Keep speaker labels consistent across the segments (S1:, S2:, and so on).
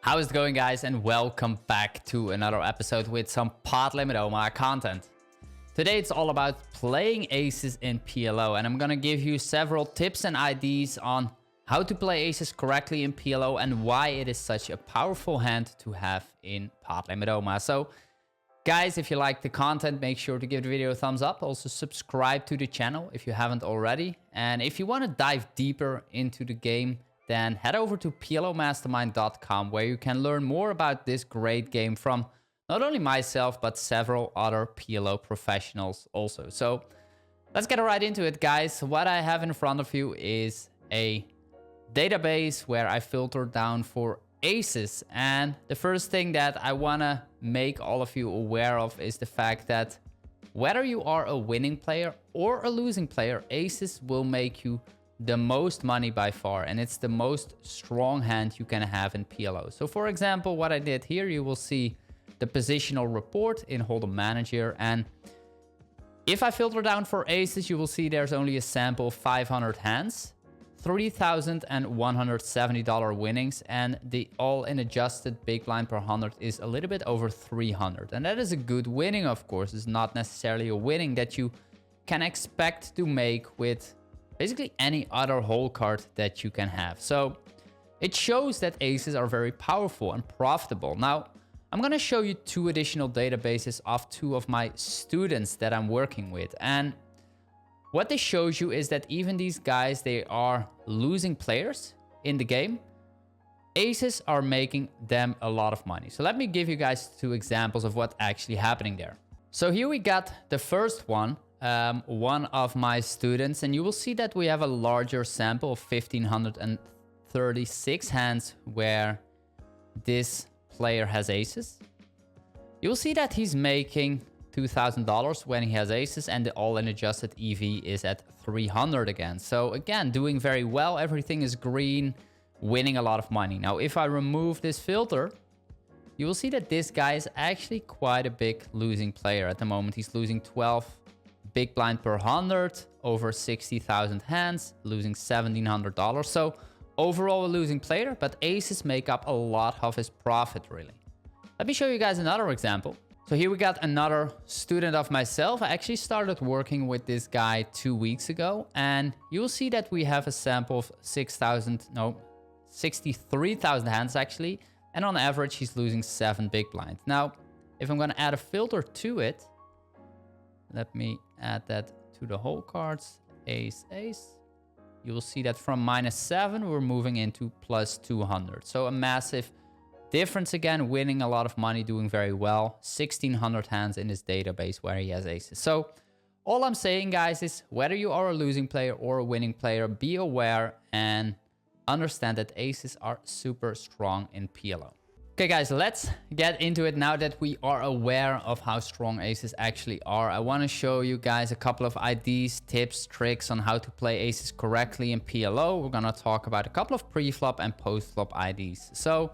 S1: How is it going, guys? And welcome back to another episode with some Pot Limit Omaha content. Today it's all about playing aces in PLO, and I'm gonna give you several tips and ideas on how to play aces correctly in PLO and why it is such a powerful hand to have in Pot Limit Omaha. So guys, if you like the content, make sure to give the video a thumbs up. Also subscribe to the channel if you haven't already. And if you want to dive deeper into the game, then head over to PLOmastermind.com, where you can learn more about this great game from not only myself, but several other PLO professionals also. So let's get right into it, guys. What I have in front of you is a database where I filter down for aces. And the first thing that I want to make all of you aware of is the fact that whether you are a winning player or a losing player, aces will make you the most money by far, and it's the most strong hand you can have in PLO. So for example, what I did here, you will see the positional report in Hold'em Manager, and if I filter down for aces, you will see there's only a sample of 500 hands, $3,170 winnings, and the all-in adjusted big blind per 100 is a little bit over 300. And that is a good winning, of course. It's not necessarily a winning that you can expect to make with basically any other hole card that you can have. So it shows that aces are very powerful and profitable. Now, I'm gonna show you two additional databases of two of my students that I'm working with. And what this shows you is that even these guys, they are losing players in the game. Aces are making them a lot of money. So let me give you guys two examples of what's actually happening there. So here we got the first one of my students, and you will see that we have a larger sample of 1,536 hands where this player has aces. You will see that he's making $2,000 when he has aces, and the all-in adjusted EV is at 300 again. So again, doing very well. Everything is green, winning a lot of money. Now, if I remove this filter, you will see that this guy is actually quite a big losing player at the moment. He's losing 12 big blind per 100, over 60,000 hands, losing $1,700. So overall a losing player, but aces make up a lot of his profit, really. Let me show you guys another example. So here we got another student of myself. I actually started working with this guy 2 weeks ago, and you'll see that we have a sample of 63,000 hands actually, and on average he's losing 7 big blind. Now, if I'm gonna add a filter to it, let me add that to the hole cards, ace, ace. You will see that from -7, we're moving into +200. So a massive difference again, winning a lot of money, doing very well. 1,600 hands in his database where he has aces. So all I'm saying, guys, is whether you are a losing player or a winning player, be aware and understand that aces are super strong in PLO. Okay, guys, let's get into it now that we are aware of how strong aces actually are. I want to show you guys a couple of ideas, tips, tricks on how to play aces correctly in PLO. We're going to talk about a couple of pre-flop and post-flop IDs. So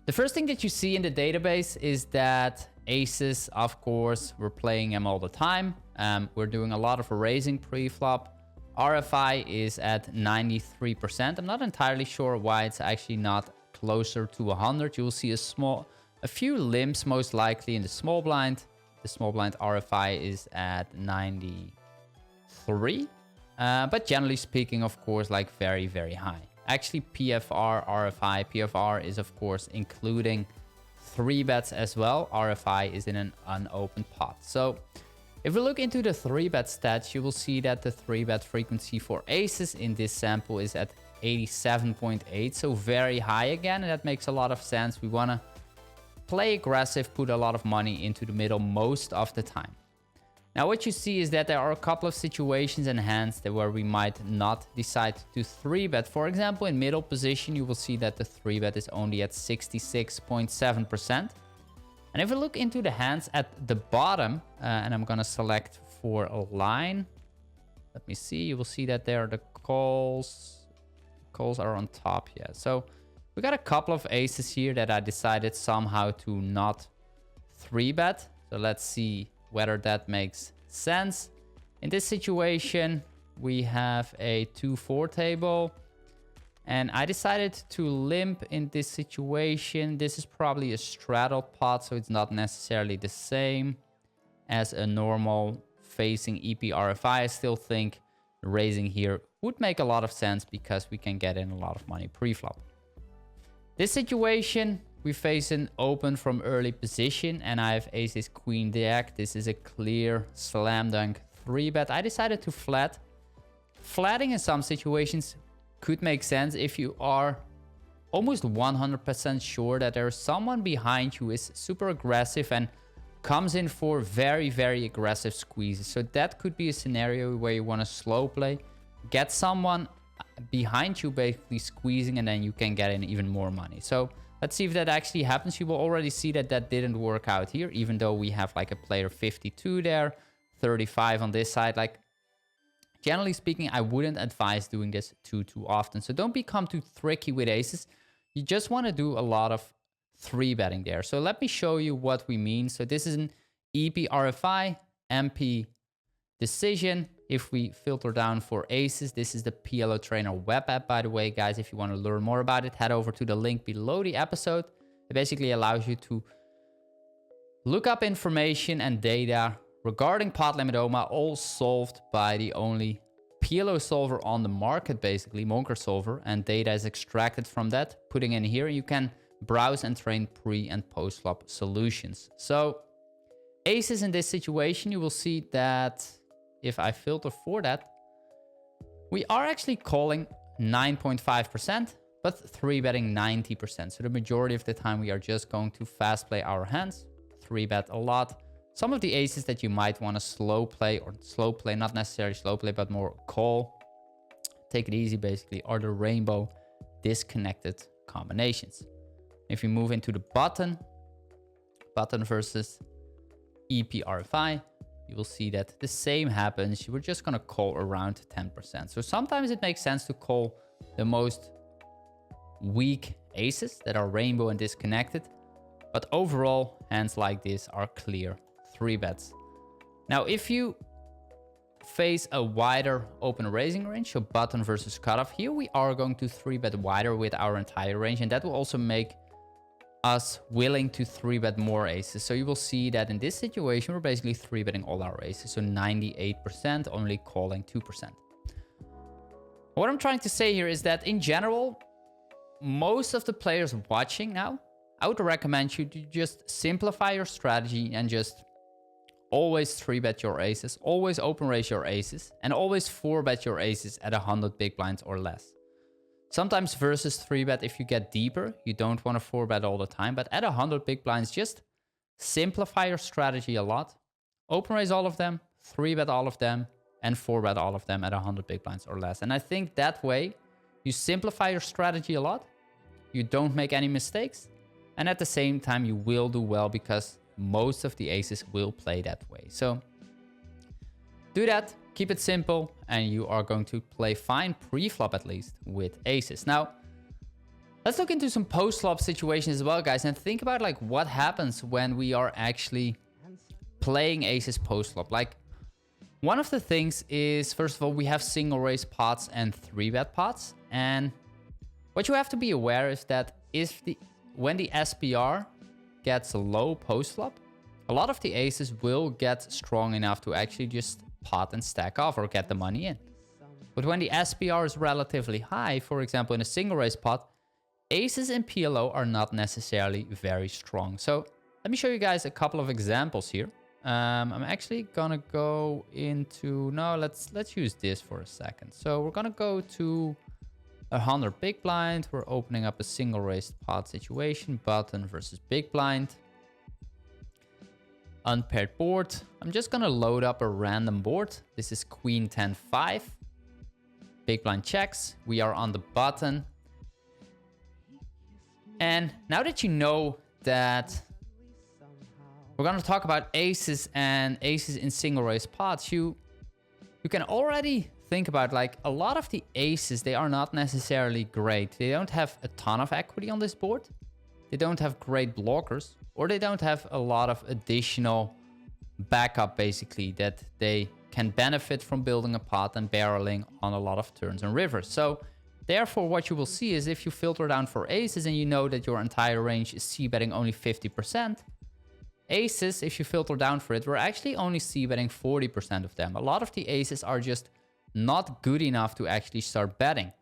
S1: the first thing that you see in the database is that aces, of course, we're playing them all the time. We're doing a lot of raising pre-flop. RFI is at 93%. I'm not entirely sure why it's actually not closer to 100. You will see a few limps most likely in the small blind. The small blind RFI is at 93. But generally speaking, of course, like very, very high. Actually, PFR, RFI, PFR is of course including 3-bets as well. RFI is in an unopened pot. So if we look into the 3-bet stats, you will see that the 3-bet frequency for aces in this sample is at 87.8, so very high again, and that makes a lot of sense. We want to play aggressive, put a lot of money into the middle most of the time. Now what you see is that there are a couple of situations and hands where we might not decide to 3-bet. For example, in middle position, you will see that the 3-bet is only at 66.7%. And if we look into the hands at the bottom, and I'm going to select for a line, let me see, you will see that there are the calls are on top. Yeah, so we got a couple of aces here that I decided somehow to not 3-bet. So let's see whether that makes sense. In this situation, we have a 2-4 table, And I decided to limp in this situation. This is probably a straddled pot, so it's not necessarily the same as a normal facing EP-RFI. I still think raising here would make a lot of sense because we can get in a lot of money pre-flop. This situation, we face an open from early position and I have aces queen jack. This is a clear slam dunk 3-bet. I decided to flat. Flatting in some situations could make sense if you are almost 100% sure that there's someone behind you who is super aggressive and comes in for very, very aggressive squeezes. So that could be a scenario where you want to slow play, get someone behind you basically squeezing, and then you can get in even more money. So let's see if that actually happens. You will already see that that didn't work out here, even though we have like a player 52 there, 35 on this side. Like, generally speaking, I wouldn't advise doing this too often. So don't become too tricky with aces. You just want to do a lot of 3-betting there. So let me show you what we mean. So this is an EP-RFI, MP decision. If we filter down for aces, this is the PLO Trainer web app, by the way, guys. If you want to learn more about it, head over to the link below the episode. It basically allows you to look up information and data regarding Pot Limit Omaha, all solved by the only PLO solver on the market, basically, Monker solver, and data is extracted from that. Putting in here, you can browse and train pre and post flop solutions. So aces in this situation, you will see that if I filter for that, we are actually calling 9.5%, but 3-betting 90%. So the majority of the time we are just going to fast play our hands, 3-bet a lot. Some of the aces that you might want to slow play, or slow play, not necessarily slow play, but more call, take it easy basically, are the rainbow disconnected combinations. If you move into the button versus EP-RFI, you will see that the same happens. We're just going to call around 10%. So sometimes it makes sense to call the most weak aces that are rainbow and disconnected. But overall, hands like this are clear 3-bets. Now, if you face a wider open raising range, so button versus cutoff, here we are going to 3-bet wider with our entire range. And that will also make us willing to 3-bet more aces. So you will see that in this situation, we're basically 3-betting all our aces. So 98%, only calling 2%. What I'm trying to say here is that in general, most of the players watching now, I would recommend you to just simplify your strategy and just always 3-bet your aces, always open raise your aces, and always 4-bet your aces at 100 big blinds or less. Sometimes versus 3-bet, if you get deeper, you don't want to 4-bet all the time, but at 100 big blinds, just simplify your strategy a lot. Open raise all of them, 3-bet all of them, and 4-bet all of them at 100 big blinds or less. And I think that way, you simplify your strategy a lot, you don't make any mistakes, and at the same time, you will do well because most of the aces will play that way. So do that. Keep it simple, and you are going to play fine pre-flop at least with aces. Now, let's look into some post-flop situations as well, guys, and think about like what happens when we are actually playing aces post-flop. Like, one of the things is, first of all, we have single raise pots and 3-bet pots, and what you have to be aware is that when the SPR gets low post-flop, a lot of the aces will get strong enough to actually just pot and stack off or get the money in. But when the SPR is relatively high, for example, in a single raise pot, aces in PLO are not necessarily very strong. So let me show you guys a couple of examples here. I'm actually gonna go into, no, let's use this for a second. So we're gonna go to 100 big blind. We're opening up a single raised pot situation, button versus big blind. Unpaired board. I'm just gonna load up a random board. This is queen 10-5. Big blind checks. We are on the button. And now that you know that we're gonna talk about aces and aces in single raise pots, you can already think about like a lot of the aces, they are not necessarily great. They don't have a ton of equity on this board. They don't have great blockers, or they don't have a lot of additional backup basically that they can benefit from building a pot and barreling on a lot of turns and rivers. So Therefore, what you will see is if you filter down for aces and you know that your entire range is c-betting only 50%, aces, if you filter down for it, we're actually only c-betting 40% of them. A lot of the aces are just not good enough to actually start betting.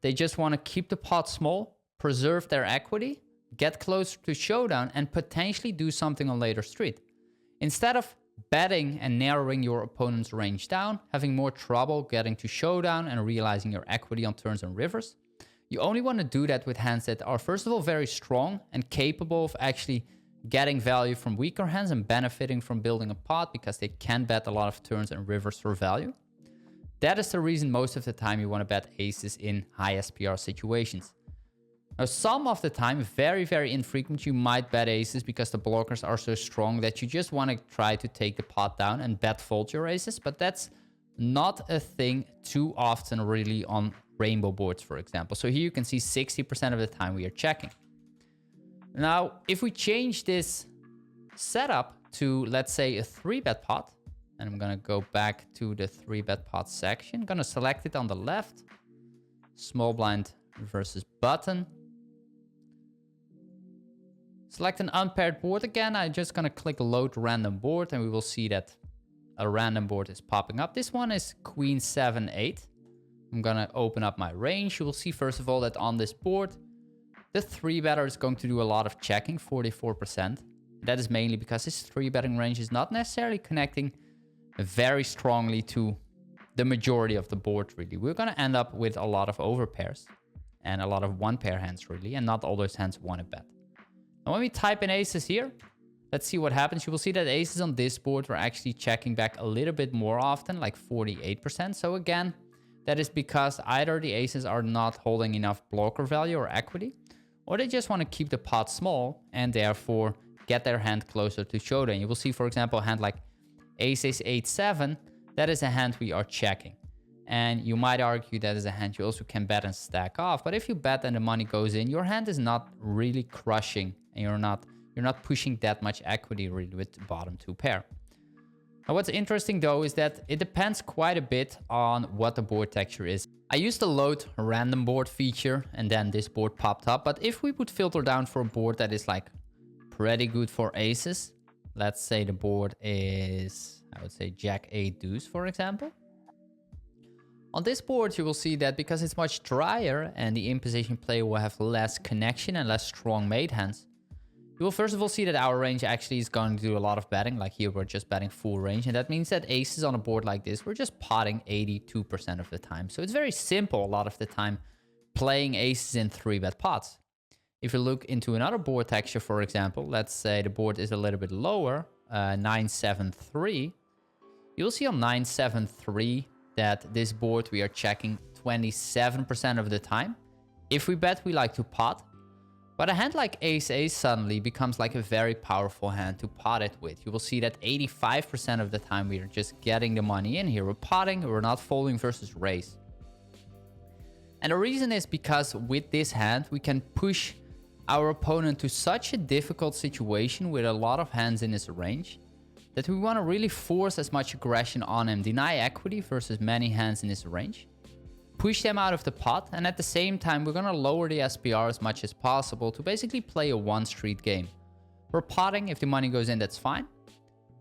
S1: They just want to keep the pot small, preserve their equity, get closer to showdown, and potentially do something on later street. Instead of betting and narrowing your opponent's range down, having more trouble getting to showdown and realizing your equity on turns and rivers, you only want to do that with hands that are first of all very strong and capable of actually getting value from weaker hands and benefiting from building a pot because they can bet a lot of turns and rivers for value. That is the reason most of the time you want to bet aces in high SPR situations. Now, some of the time, very, very infrequent, you might bet aces because the blockers are so strong that you just want to try to take the pot down and bet fold your aces. But that's not a thing too often really on rainbow boards, for example. So here you can see 60% of the time we are checking. Now, if we change this setup to, let's say, a 3-bet pot, and I'm going to go back to the 3-bet pot section, I'm going to select it on the left, small blind versus button. Select an unpaired board again. I'm just going to click load random board and we will see that a random board is popping up. This one is Queen 7-8. I'm going to open up my range. You will see first of all that on this board, the 3-better is going to do a lot of checking, 44%. That is mainly because his 3-betting range is not necessarily connecting very strongly to the majority of the board really. We're going to end up with a lot of overpairs and a lot of one-pair hands really, and not all those hands want to bet. Now, when we type in aces here, let's see what happens. You will see that aces on this board were actually checking back a little bit more often, like 48%. So again, that is because either the aces are not holding enough blocker value or equity, or they just want to keep the pot small and therefore get their hand closer to showdown. You will see, for example, a hand like ace 8-7, that is a hand we are checking. And you might argue that is a hand you also can bet and stack off. But if you bet and the money goes in, your hand is not really crushing and you're not pushing that much equity really with the bottom 2 pair. Now, what's interesting though is that it depends quite a bit on what the board texture is. I used the load random board feature and then this board popped up. But if we would filter down for a board that is like pretty good for aces, let's say the board is, I would say Jack 8 deuce, for example. On this board, you will see that because it's much drier and the in-position player will have less connection and less strong mate hands, you will first of all see that our range actually is going to do a lot of betting. Like here, we're just betting full range. And that means that aces on a board like this, we're just potting 82% of the time. So it's very simple a lot of the time playing aces in 3-bet pots. If you look into another board texture, for example, let's say the board is a little bit lower, 9-7-3. You'll see on 9-7-3 that this board we are checking 27% of the time. If we bet, we like to pot. But a hand like ace-ace suddenly becomes like a very powerful hand to pot it with. You will see that 85% of the time we are just getting the money in here. We're potting, we're not folding versus raise. And the reason is because with this hand, we can push our opponent to such a difficult situation with a lot of hands in his range that we want to really force as much aggression on him, deny equity versus many hands in his range, push them out of the pot, and at the same time, we're going to lower the SPR as much as possible to basically play a one-street game. We're potting. If the money goes in, that's fine.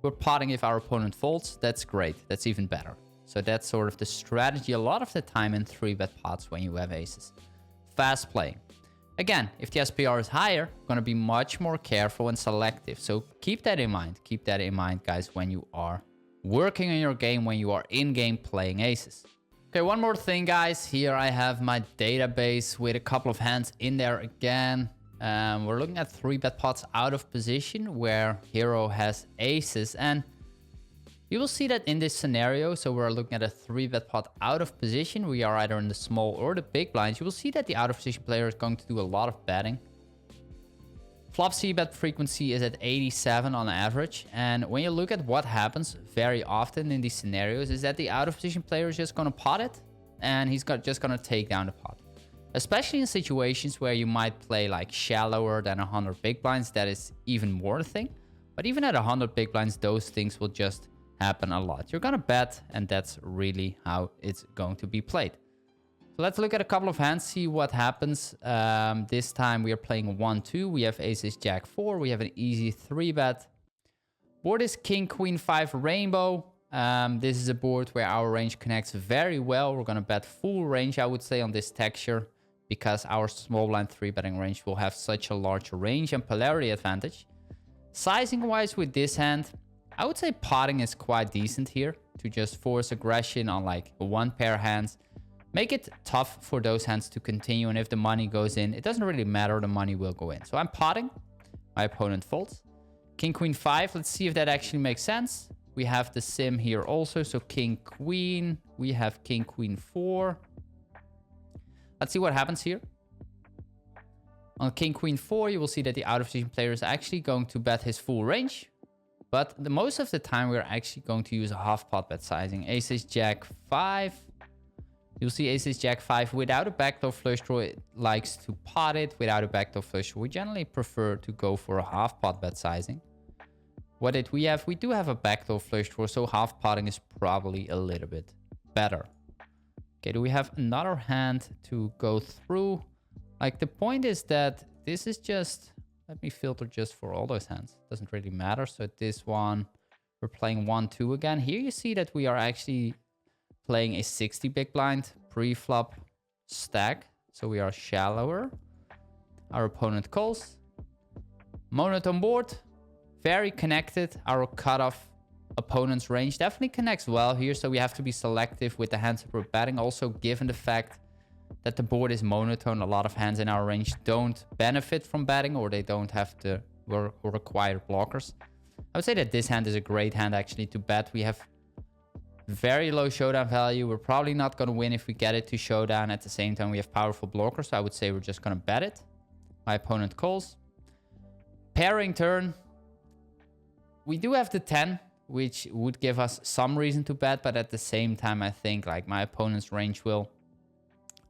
S1: We're potting if our opponent folds. That's great. That's even better. So that's sort of the strategy a lot of the time in 3-bet pots when you have aces. Fast playing. Again, if the SPR is higher, we're going to be much more careful and selective. So keep that in mind. Keep that in mind, guys, when you are working on your game, when you are in-game playing aces. Okay, one more thing, guys. Here I have my database with a couple of hands in there again. We're looking at 3-bet pots out of position where hero has aces. And you will see that in this scenario, so we're looking at a 3-bet pot out of position. We are either in the small or the big blinds. You will see that the out of position player is going to do a lot of betting. Flop c-bet frequency is at 87 on average. And when you look at what happens very often in these scenarios is that the out of position player is just going to pot it and he's just going to take down the pot. Especially in situations where you might play like shallower than 100 big blinds, that is even more the thing. But even at 100 big blinds, those things will just happen a lot. You're going to bet, and that's really how it's going to be played. So let's look at a couple of hands, see what happens. This time we are playing 1-2. We have aces, jack 4. We have an easy 3-bet. Board is king, queen 5 rainbow. This is a board where our range connects very well. We're going to bet full range, I would say, on this texture, because our small blind 3-betting range will have such a large range and polarity advantage. Sizing wise with this hand, I would say potting is quite decent here to just force aggression on like one pair hands. Make it tough for those hands to continue, and if the money goes in, it doesn't really matter, the money will go in. So I'm potting. My opponent folds. King, queen 5. Let's see if that actually makes sense. We have the sim here also, so king, queen. We have king, queen 4. Let's see what happens here. On king, queen 4, you will see that the out-of-position player is actually going to bet his full range. But most of the time, we're actually going to use a half pot bet sizing. Aces, jack 5. You'll see aces, jack 5 without a backdoor flush draw. It likes to pot it. Without a backdoor flush draw, we generally prefer to go for a half pot bet sizing. What did we have? We do have a backdoor flush draw, so half potting is probably a little bit better. Okay, do we have another hand to go through? Like, the point is that this is just... Let me filter just for all those hands. Doesn't really matter. So this one, we're playing 1-2 again. Here you see that we are actually playing a 60 big blind pre-flop stack. So we are shallower. Our opponent calls. Monotone board. Very connected. Our cutoff opponent's range definitely connects well here. So we have to be selective with the hands that we're betting. Also, given the fact that the board is monotone, a lot of hands in our range don't benefit from betting, or they don't have the required blockers. I would say that this hand is a great hand actually to bet. We have very low showdown value. We're probably not going to win if we get it to showdown. At the same time, we have powerful blockers, so I would say we're just going to bet it. My opponent calls. Pairing turn. We do have the 10, which would give us some reason to bet, but at the same time, I think like my opponent's range will,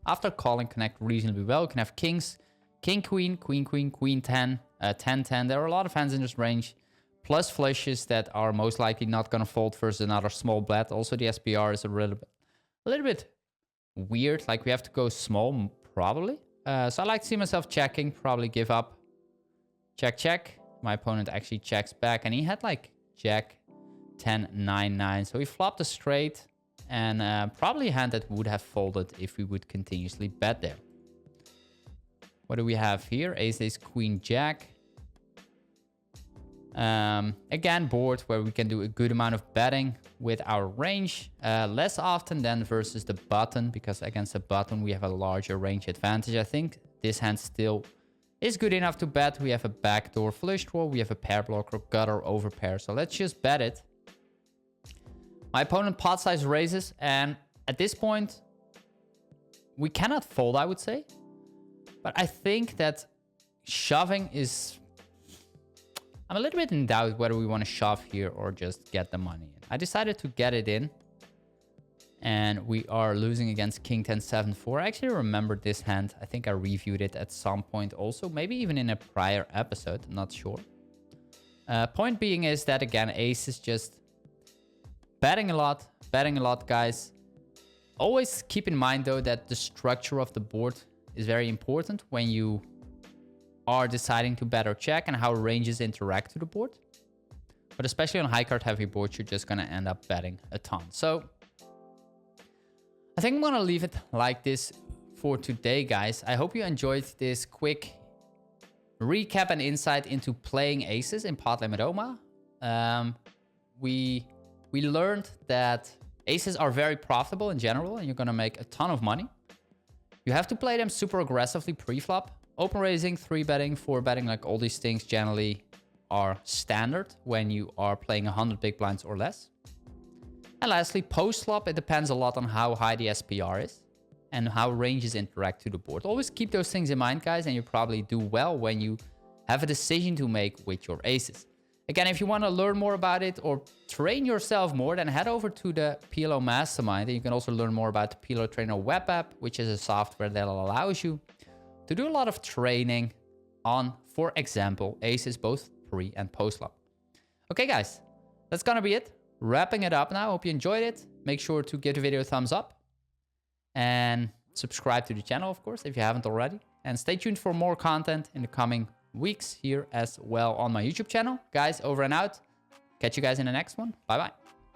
S1: after calling, connect reasonably well. We can have kings, king, queen, queen, queen, queen, 10, 10, 10. There are a lot of hands in this range, plus flushes that are most likely not going to fold versus another small bet. Also, the SPR is a little bit weird. Like, we have to go small, probably. So I like to see myself checking, probably give up. Check, check. My opponent actually checks back, and he had like jack 10, 9, 9. So he flopped a straight, and probably a hand that would have folded if we would continuously bet there. What do we have here? Ace, ace, queen, jack. Again, board where we can do a good amount of betting with our range. Less often than versus the button, because against the button we have a larger range advantage. I think this hand still is good enough to bet. We have a backdoor flush draw. We have a pair blocker, gutter, over pair. So let's just bet it. My opponent pot size raises, and at this point, we cannot fold, I would say. But I think that shoving is... I'm a little bit in doubt whether we want to shove here or just get the money in. I decided to get it in. And we are losing against king 10, 7, 4. I actually remember this hand. I think I reviewed it at some point also. Maybe even in a prior episode. I'm not sure. Point being is that, again, ace is just betting a lot, guys. Always keep in mind, though, that the structure of the board is very important when you are deciding to bet or check, and how ranges interact to the board. But especially on high card heavy boards, you're just going to end up betting a ton. So I think I'm going to leave it like this for today, guys. I hope you enjoyed this quick recap and insight into playing aces in Pot Limit Omaha. We learned that aces are very profitable in general, and you're going to make a ton of money. You have to play them super aggressively pre-flop. Open raising, 3-betting, 4-betting, like all these things generally are standard when you are playing 100 big blinds or less. And lastly, post-flop, it depends a lot on how high the SPR is and how ranges interact to the board. Always keep those things in mind, guys, and you probably do well when you have a decision to make with your aces. Again, if you want to learn more about it or train yourself more, then head over to the PLO Mastermind. And you can also learn more about the PLO Trainer web app, which is a software that allows you to do a lot of training on, for example, aces, both pre and post flop. Okay, guys, that's gonna be it. Wrapping it up now. Hope you enjoyed it. Make sure to give the video a thumbs up. And Subscribe to the channel, of course, if you haven't already. And stay tuned for more content in the coming weeks here as well on my YouTube channel. Guys, over and out. Catch you guys in the next one. Bye-bye.